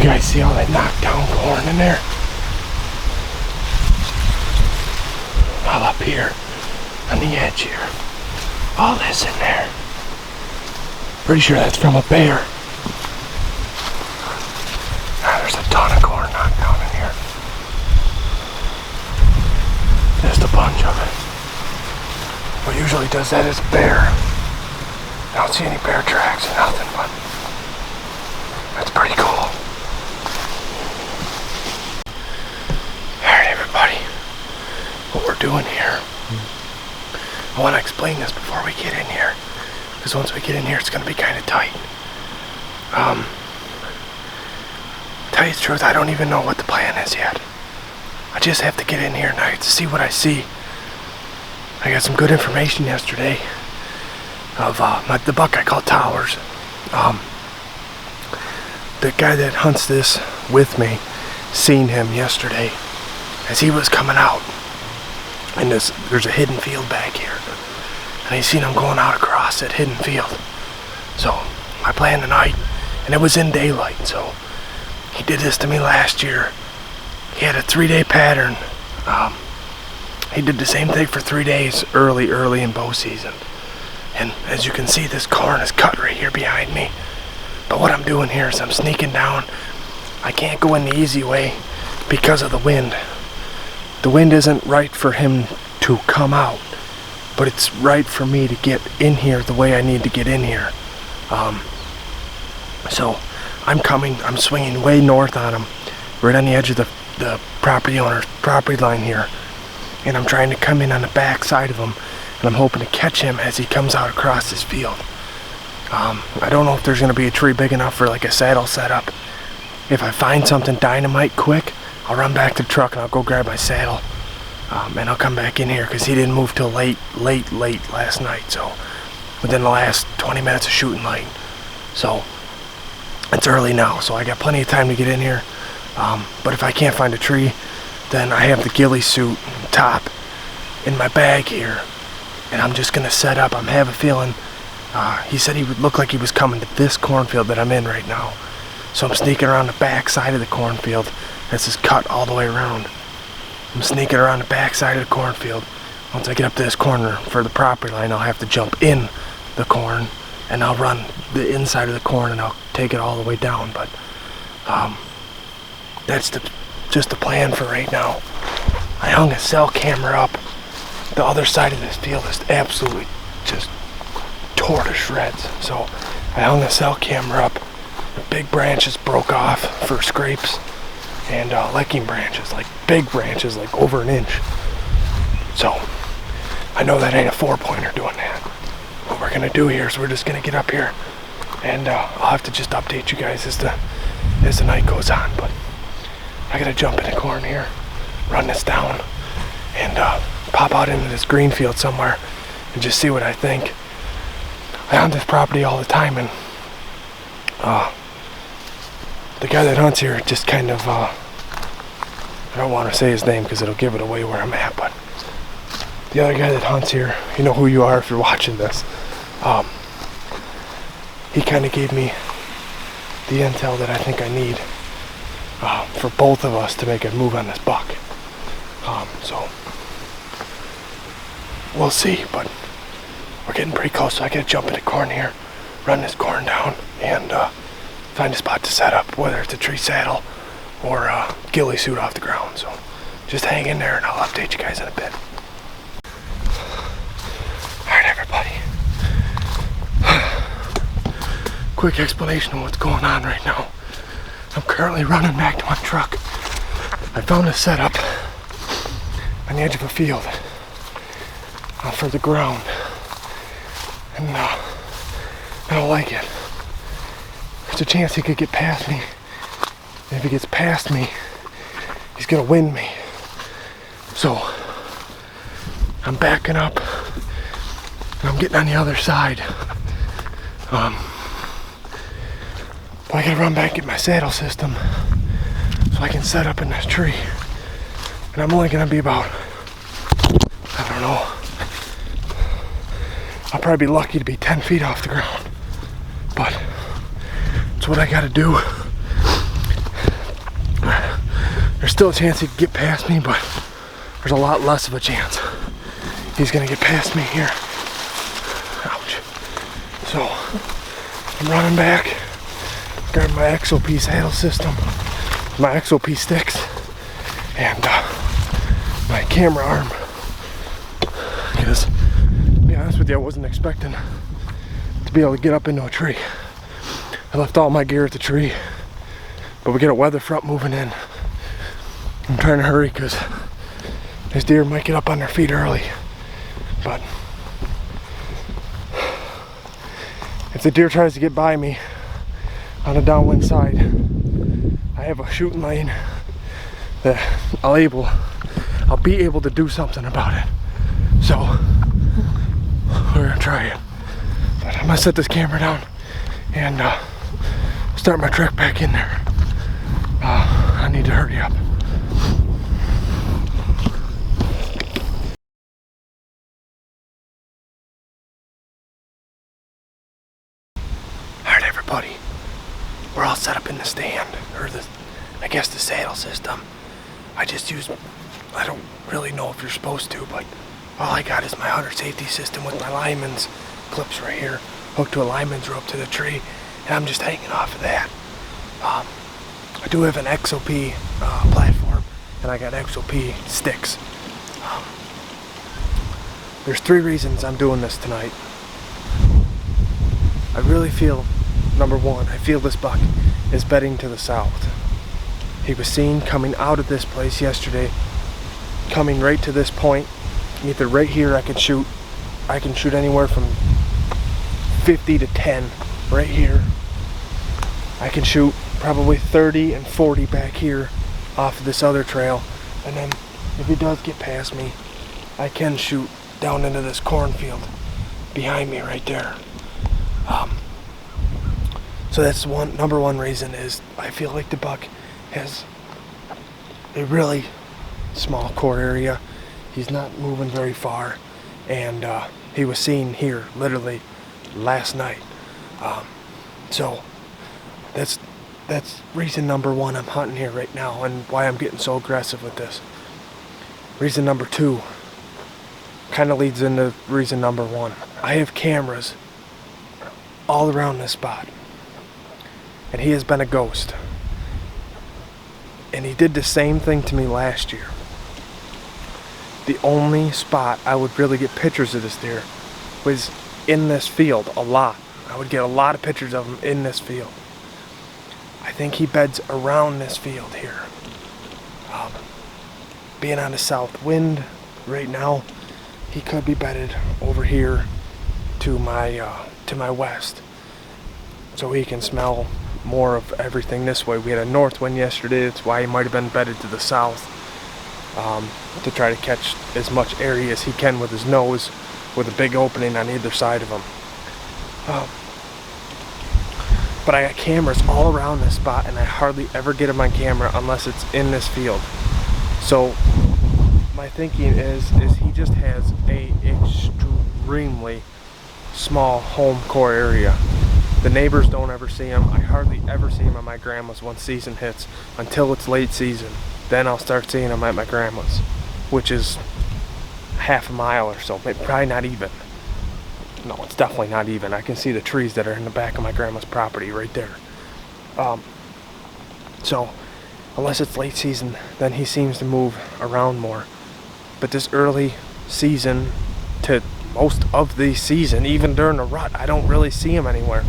guys see all that knockdown corn in there? All up here on the edge here. All this in there. Pretty sure that's from a bear. There's a ton of corn knocked down in here. Just a bunch of it. What usually does that is a bear. I don't see any bear tracks or nothing, but that's pretty cool. Alright everybody, what we're doing here, I want to explain this before we get in here, because once we get in here it's going to be kind of tight. Tell you the truth, I don't even know what the plan is yet. I just have to get in here tonight to see what I see. I got some good information yesterday of the buck I call Towers. The guy that hunts this with me seen him yesterday as he was coming out. And there's a hidden field back here. And he seen him going out across that hidden field. So my plan tonight, and it was in daylight, so he did this to me last year. He had a 3-day pattern. He did the same thing for 3 days early in bow season. And as you can see, this corn is cut right here behind me. But what I'm doing here is I'm sneaking down. I can't go in the easy way because of the wind. The wind isn't right for him to come out, but it's right for me to get in here the way I need to get in here. So I'm swinging way north on him, right on the edge of the property owner's property line here. And I'm trying to come in on the back side of him, and I'm hoping to catch him as he comes out across this field. I don't know if there's going to be a tree big enough for like a saddle setup. If I find something dynamite quick, I'll run back to the truck and I'll go grab my saddle. And I'll come back in here because he didn't move till late last night. So within the last 20 minutes of shooting light. So it's early now, so I got plenty of time to get in here. But if I can't find a tree, then I have the ghillie suit top in my bag here, and I'm just gonna set up. I have a feeling he said he would look like he was coming to this cornfield that I'm in right now, so I'm sneaking around the back side of the cornfield. This is cut all the way around. I'm sneaking around the back side of the cornfield. Once I get up to this corner for the property line, I'll have to jump in the corn, and I'll run the inside of the corn and I'll take it all the way down. But that's just the plan for right now. I hung a cell camera up. The other side of this field is absolutely just tore to shreds. So I hung a cell camera up. The big branches broke off for scrapes, and licking branches, like big branches, like over an inch. So I know that ain't a 4-pointer doing that. What we're gonna do here is we're just gonna get up here, and I'll have to just update you guys as the night goes on. But I gotta jump in the corn here, run this down, and pop out into this green field somewhere and just see what I think. I hunt this property all the time, and the guy that hunts here just kind of, I don't want to say his name because it'll give it away where I'm at, but the other guy that hunts here, you know who you are if you're watching this, he kind of gave me the intel that I think I need for both of us to make a move on this buck. So we'll see, but we're getting pretty close, so I gotta jump in the corn here, run this corn down, and find a spot to set up, whether it's a tree saddle or a ghillie suit off the ground. So just hang in there and I'll update you guys in a bit. Alright everybody, quick explanation of what's going on right now. I'm currently running back to my truck. I found a setup on the edge of a field for the ground, and I don't like it. There's a chance he could get past me, and if he gets past me, he's gonna win me. So I'm backing up and I'm getting on the other side. But I gotta run back and get my saddle system so I can set up in this tree. And I'm only gonna be about, I don't know, I'll probably be lucky to be 10 feet off the ground. But it's what I gotta do. there's still a chance he could get past me, but there's a lot less of a chance he's gonna get past me here. Ouch. So I'm running back, grabbing my XOP saddle system, my XOP sticks, and my camera arm. Because, to be honest with you, I wasn't expecting to be able to get up into a tree. I left all my gear at the tree, but we get a weather front moving in. I'm trying to hurry because these deer might get up on their feet early. But if the deer tries to get by me on the downwind side, I have a shooting lane that I'll be able to do something about it. So we're gonna try it. But I'm gonna set this camera down and start my trek back in there. I need to hurry up. Alright everybody, we're all set up in the stand, or I guess the saddle system. I don't really know if you're supposed to, but all I got is my hunter safety system with my lineman's clips right here, hooked to a lineman's rope to the tree, and I'm just hanging off of that. I do have an XOP platform, and I got XOP sticks. There's 3 reasons I'm doing this tonight. I really feel, number 1, I feel this buck is bedding to the south. He was seen coming out of this place yesterday, coming right to this point. Either right here I can shoot anywhere from 50 to 10 right here. I can shoot probably 30 and 40 back here off of this other trail, and then if he does get past me, I can shoot down into this cornfield behind me right there. So that's number one reason is I feel like the buck has a really small core area. He's not moving very far, and he was seen here literally last night. So that's reason number 1 I'm hunting here right now, and why I'm getting so aggressive with this. Reason number 2 kind of leads into reason number 1. I have cameras all around this spot, and he has been a ghost. And he did the same thing to me last year. The only spot I would really get pictures of this deer was in this field a lot. I would get a lot of pictures of him in this field. I think he beds around this field here. Being on the south wind right now, he could be bedded over here to my west, so he can smell more of everything this way. We had a north wind yesterday. That's why he might have been bedded to the south, to try to catch as much area as he can with his nose, with a big opening on either side of him. But I got cameras all around this spot, and I hardly ever get him on camera unless it's in this field. So my thinking is he just has a extremely small home core area. The neighbors don't ever see him. I hardly ever see him at my grandma's once season hits, until it's late season. Then I'll start seeing him at my grandma's, which is half a mile or so, probably not even. No, it's definitely not even. I can see the trees that are in the back of my grandma's property right there. So unless it's late season, then he seems to move around more. But this early season to most of the season, even during the rut, I don't really see him anywhere.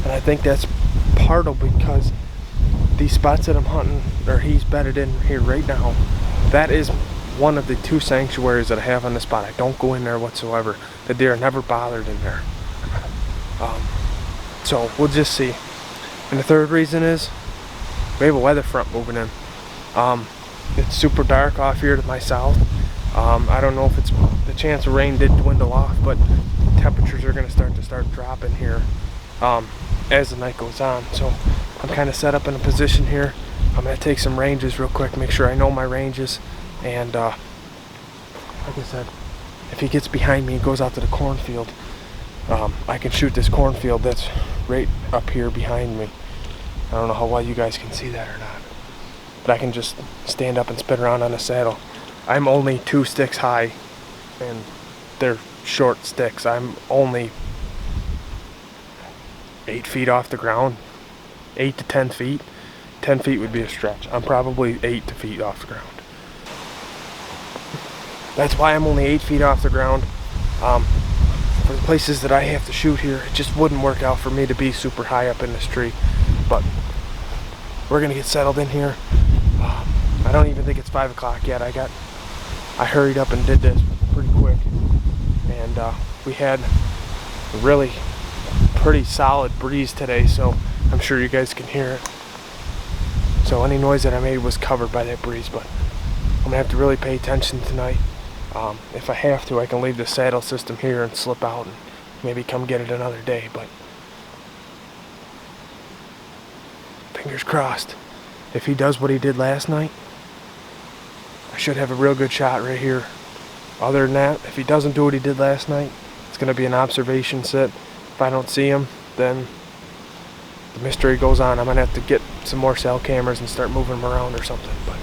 And I think that's part of because these spots that I'm hunting, or he's bedded in here right now, that is one of the 2 sanctuaries that I have on the spot. I don't go in there whatsoever. The deer are never bothered in there. So we'll just see. And the 3rd reason is we have a weather front moving in. It's super dark off here to my south. I don't know if it's the chance of rain did dwindle off, but temperatures are going to start dropping here as the night goes on. So I'm kind of set up in a position here. I'm going to take some ranges real quick, make sure I know my ranges, and like I said, if he gets behind me and goes out to the cornfield, I can shoot this cornfield that's right up here behind me. I don't know how well you guys can see that or not. that I can just stand up and spin around on a saddle. I'm only 2 sticks high, and they're short sticks. I'm only 8 feet off the ground, 8 to 10 feet. 10 feet would be a stretch. I'm probably 8 feet off the ground. That's why I'm only 8 feet off the ground. For the places that I have to shoot here, it just wouldn't work out for me to be super high up in this tree. But we're gonna get settled in here. I don't even think it's 5 o'clock yet. I hurried up and did this pretty quick, and we had a really pretty solid breeze today, so I'm sure you guys can hear it. So any noise that I made was covered by that breeze, but I'm gonna have to really pay attention tonight. If I have to, I can leave the saddle system here and slip out and maybe come get it another day, but fingers crossed. If he does what he did last night, I should have a real good shot right here. Other than that, if he doesn't do what he did last night, it's going to be an observation sit. If I don't see him, then the mystery goes on. I'm going to have to get some more cell cameras and start moving them around or something. But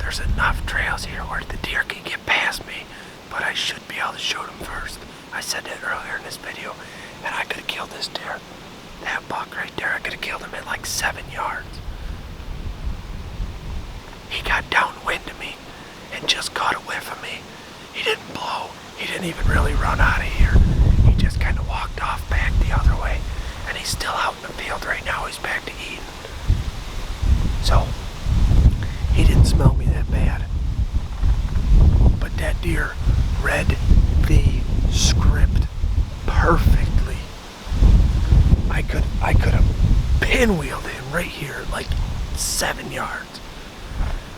There's enough trails here where the deer can get past me, but I should be able to shoot them first. I said that earlier in this video, and I could have killed this deer. That buck right there, I could have killed him at like 7 yards. He got downwind of me and just caught a whiff of me. He didn't blow. He didn't even really run out of here. He just kind of walked off back the other way. And he's still out in the field right now. He's back to eating. So, he didn't smell me that bad. But that deer read the script perfectly. I could have pinwheeled him right here, like 7 yards.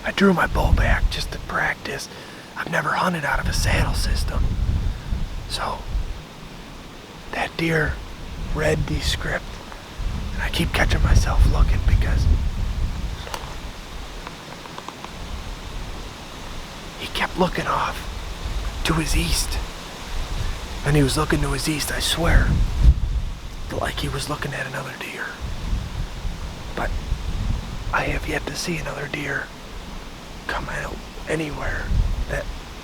I drew my bow back just to practice. I've never hunted out of a saddle system. So, that deer read the script. And I keep catching myself looking because he kept looking off to his east. And he was looking to his east, I swear, like he was looking at another deer. But I have yet to see another deer come out anywhere.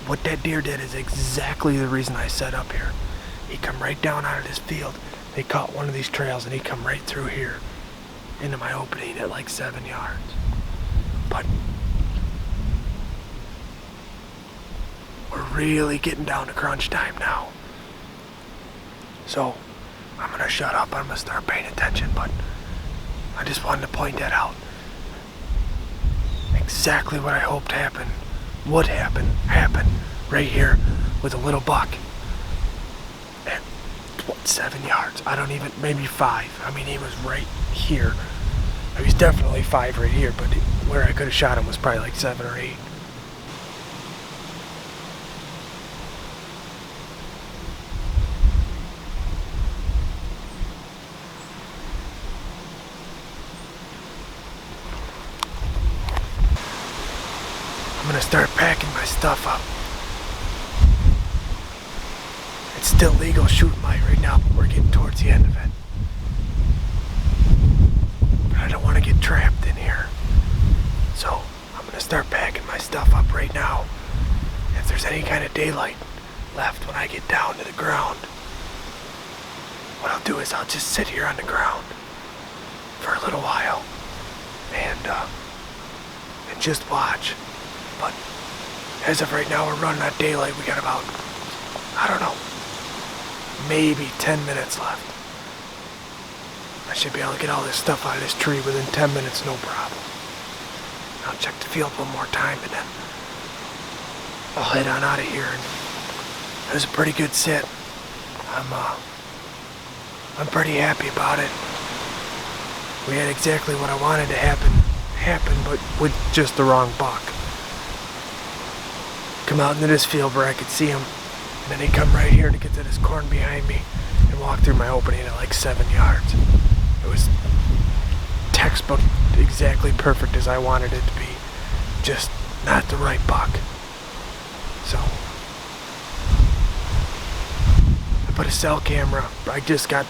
What that deer did is exactly the reason I set up here. He come right down out of this field. They caught one of these trails and he come right through here into my opening at like 7 yards. But we're really getting down to crunch time now. So I'm gonna shut up. I'm gonna start paying attention, but I just wanted to point that out. Exactly what I hoped would happen right here with a little buck at 7 yards. I don't even, maybe 5. I mean, he was right here. He was definitely 5 right here, but where I could have shot him was probably like 7 or 8. I'm gonna start packing my stuff up. It's still legal shooting light right now, but we're getting towards the end of it. But I don't want to get trapped in here. So I'm gonna start packing my stuff up right now. If there's any kind of daylight left when I get down to the ground, what I'll do is I'll just sit here on the ground for a little while and just watch. But as of right now, we're running out of daylight. We got about, I don't know, maybe 10 minutes left. I should be able to get all this stuff out of this tree within 10 minutes, no problem. I'll check the field one more time and then I'll head on out of here. And it was a pretty good sit. I'm pretty happy about it. We had exactly what I wanted to happen, but with just the wrong buck. Come out into this field where I could see him, and then he'd come right here to get to this corn behind me and walk through my opening at like 7 yards. It was textbook, exactly perfect as I wanted it to be, just not the right buck. So I put a cell camera. I just got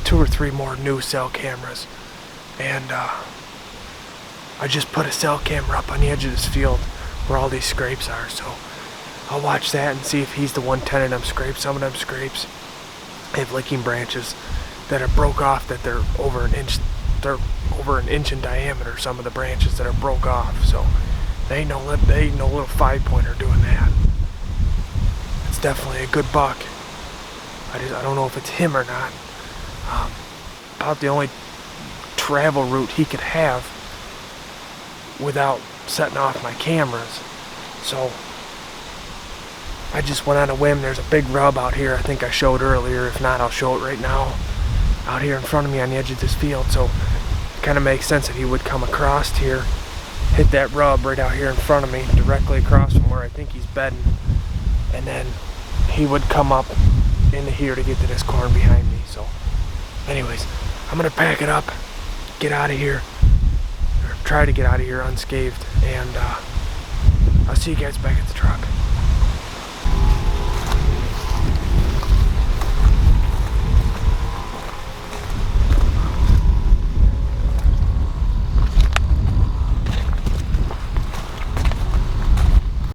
2 or 3 more new cell cameras, and I just put a cell camera up on the edge of this field where all these scrapes are, so I'll watch that and see if he's the one tending them scrapes. Some of them scrapes have licking branches that are broke off, that they're over an inch in diameter, some of the branches that are broke off, so they ain't no little 5-pointer doing that. It's definitely a good buck. I don't know if it's him or not. About the only travel route he could have without setting off my cameras. So I just went on a whim. There's a big rub out here I think I showed earlier. If not, I'll show it right now. Out here in front of me on the edge of this field. So it kind of makes sense that he would come across here, hit that rub right out here in front of me, directly across from where I think he's bedding. And then he would come up into here to get to this corn behind me. So anyways, I'm going to pack it up, get out of here. Try to get out of here unscathed, and I'll see you guys back at the truck.